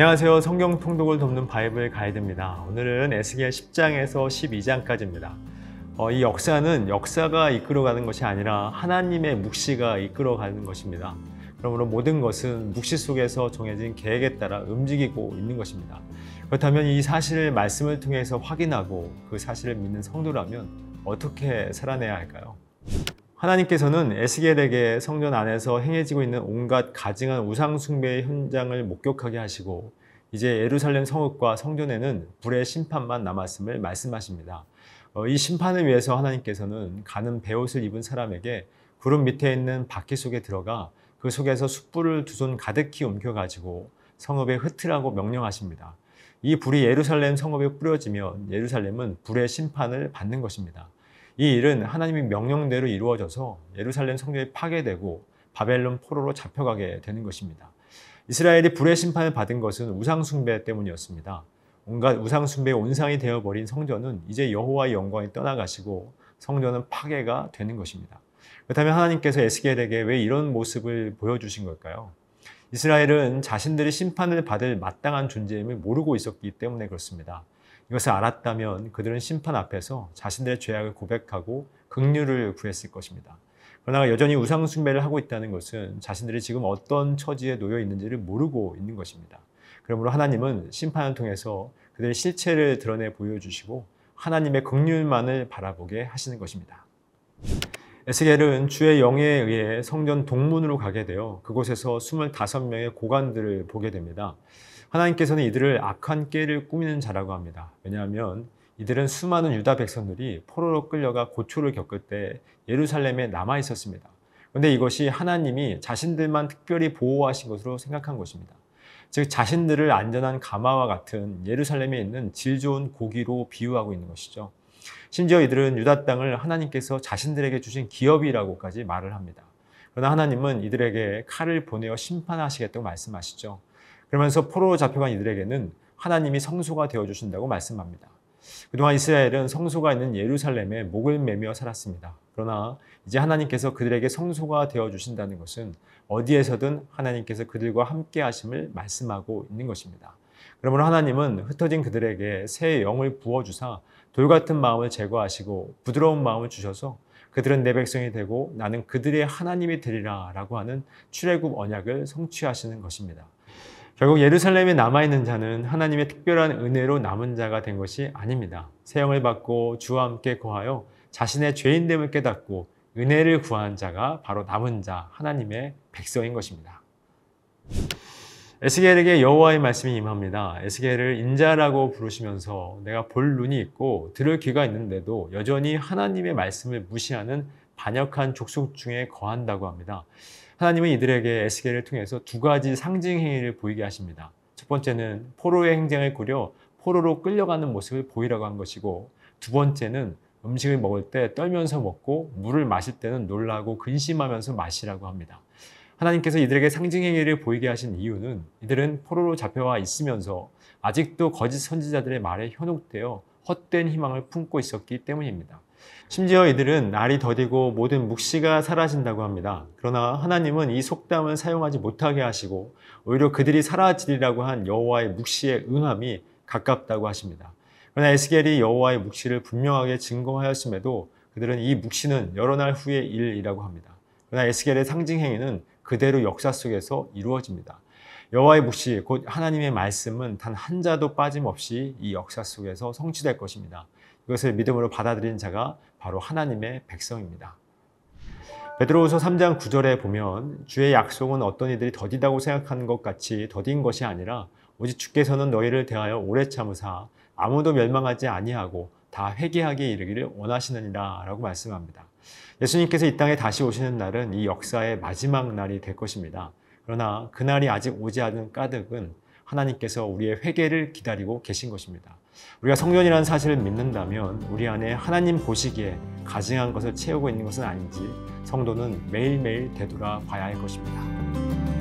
안녕하세요. 성경 통독을 돕는 바이블 가이드입니다. 오늘은 에스겔 10장에서 12장까지입니다. 이 역사가 이끌어가는 것이 아니라 하나님의 묵시가 이끌어가는 것입니다. 그러므로 모든 것은 묵시 속에서 정해진 계획에 따라 움직이고 있는 것입니다. 그렇다면 이 사실을 말씀을 통해서 확인하고 그 사실을 믿는 성도라면 어떻게 살아내야 할까요? 하나님께서는 에스겔에게 성전 안에서 행해지고 있는 온갖 가증한 우상 숭배의 현장을 목격하게 하시고 이제 예루살렘 성읍과 성전에는 불의 심판만 남았음을 말씀하십니다. 이 심판을 위해서 하나님께서는 가는 베옷을 입은 사람에게 구름 밑에 있는 바퀴 속에 들어가 그 속에서 숯불을 두 손 가득히 옮겨가지고 성읍에 흩으라고 명령하십니다. 이 불이 예루살렘 성읍에 뿌려지면 예루살렘은 불의 심판을 받는 것입니다. 이 일은 하나님의 명령대로 이루어져서 예루살렘 성전이 파괴되고 바벨론 포로로 잡혀가게 되는 것입니다. 이스라엘이 불의 심판을 받은 것은 우상 숭배 때문이었습니다. 온갖 우상 숭배의 온상이 되어버린 성전은 이제 여호와의 영광이 떠나가시고 성전은 파괴가 되는 것입니다. 그렇다면 하나님께서 에스겔에게 왜 이런 모습을 보여주신 걸까요? 이스라엘은 자신들이 심판을 받을 마땅한 존재임을 모르고 있었기 때문에 그렇습니다. 이것을 알았다면 그들은 심판 앞에서 자신들의 죄악을 고백하고 긍휼을 구했을 것입니다. 그러나 여전히 우상 숭배를 하고 있다는 것은 자신들이 지금 어떤 처지에 놓여 있는지를 모르고 있는 것입니다. 그러므로 하나님은 심판을 통해서 그들의 실체를 드러내 보여주시고 하나님의 긍휼만을 바라보게 하시는 것입니다. 에스겔은 주의 영에 의해 성전 동문으로 가게 되어 그곳에서 25명의 고관들을 보게 됩니다. 하나님께서는 이들을 악한 꾀를 꾸미는 자라고 합니다. 왜냐하면 이들은 수많은 유다 백성들이 포로로 끌려가 고초를 겪을 때 예루살렘에 남아 있었습니다. 그런데 이것이 하나님이 자신들만 특별히 보호하신 것으로 생각한 것입니다. 즉 자신들을 안전한 가마와 같은 예루살렘에 있는 질 좋은 고기로 비유하고 있는 것이죠. 심지어 이들은 유다 땅을 하나님께서 자신들에게 주신 기업이라고까지 말을 합니다. 그러나 하나님은 이들에게 칼을 보내어 심판하시겠다고 말씀하시죠. 그러면서 포로로 잡혀간 이들에게는 하나님이 성소가 되어주신다고 말씀합니다. 그동안 이스라엘은 성소가 있는 예루살렘에 목을 매며 살았습니다. 그러나 이제 하나님께서 그들에게 성소가 되어주신다는 것은 어디에서든 하나님께서 그들과 함께 하심을 말씀하고 있는 것입니다. 그러므로 하나님은 흩어진 그들에게 새 영을 부어주사 돌같은 마음을 제거하시고 부드러운 마음을 주셔서 그들은 내 백성이 되고 나는 그들의 하나님이 되리라 라고 하는 출애굽 언약을 성취하시는 것입니다. 결국 예루살렘에 남아있는 자는 하나님의 특별한 은혜로 남은 자가 된 것이 아닙니다. 새 영을 받고 주와 함께 거하여 자신의 죄인됨을 깨닫고 은혜를 구한 자가 바로 남은 자, 하나님의 백성인 것입니다. 에스겔에게 여호와의 말씀이 임합니다. 에스겔을 인자라고 부르시면서 내가 볼 눈이 있고 들을 귀가 있는데도 여전히 하나님의 말씀을 무시하는 반역한 족속 중에 거한다고 합니다. 하나님은 이들에게 에스겔을 통해서 두 가지 상징 행위를 보이게 하십니다. 첫 번째는 포로의 행장을 꾸려 포로로 끌려가는 모습을 보이라고 한 것이고 두 번째는 음식을 먹을 때 떨면서 먹고 물을 마실 때는 놀라고 근심하면서 마시라고 합니다. 하나님께서 이들에게 상징 행위를 보이게 하신 이유는 이들은 포로로 잡혀와 있으면서 아직도 거짓 선지자들의 말에 현혹되어 헛된 희망을 품고 있었기 때문입니다. 심지어 이들은 날이 더디고 모든 묵시가 사라진다고 합니다. 그러나 하나님은 이 속담을 사용하지 못하게 하시고 오히려 그들이 사라지리라고 한 여호와의 묵시의 응함이 가깝다고 하십니다. 그러나 에스겔이 여호와의 묵시를 분명하게 증거하였음에도 그들은 이 묵시는 여러 날 후의 일이라고 합니다. 그러나 에스겔의 상징 행위는 그대로 역사 속에서 이루어집니다. 여호와의 묵시, 곧 하나님의 말씀은 단 한 자도 빠짐없이 이 역사 속에서 성취될 것입니다. 이것을 믿음으로 받아들인 자가 바로 하나님의 백성입니다. 베드로후서 3장 9절에 보면 주의 약속은 어떤 이들이 더디다고 생각하는 것 같이 더딘 것이 아니라 오직 주께서는 너희를 대하여 오래 참으사 아무도 멸망하지 아니하고 다 회개하게 이르기를 원하시느니라 라고 말씀합니다. 예수님께서 이 땅에 다시 오시는 날은 이 역사의 마지막 날이 될 것입니다. 그러나 그날이 아직 오지 않은 까닭은 하나님께서 우리의 회개를 기다리고 계신 것입니다. 우리가 성전이라는 사실을 믿는다면 우리 안에 하나님 보시기에 가증한 것을 채우고 있는 것은 아닌지 성도는 매일매일 되돌아봐야 할 것입니다.